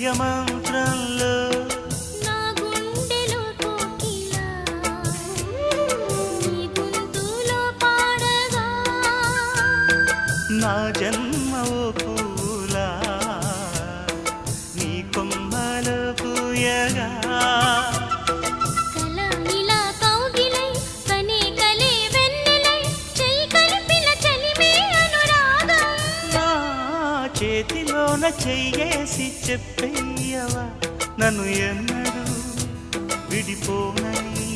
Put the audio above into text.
ప్రియమంత్రంలో నా గుండెలో కోకిలా నీ గొంతులో పాడగా నా జన్మ ఓ పూలా నీ కొమ్మలో పూయగా కల ఇలా కౌగిలై కనే కలే వెన్నెలై చెయ్యి కలిపిన చలిమే అనురాగం నా చేతిలోన చెయ్యేసి చెప్పేయవా నన్ను ఎన్నడూ విడిపోనని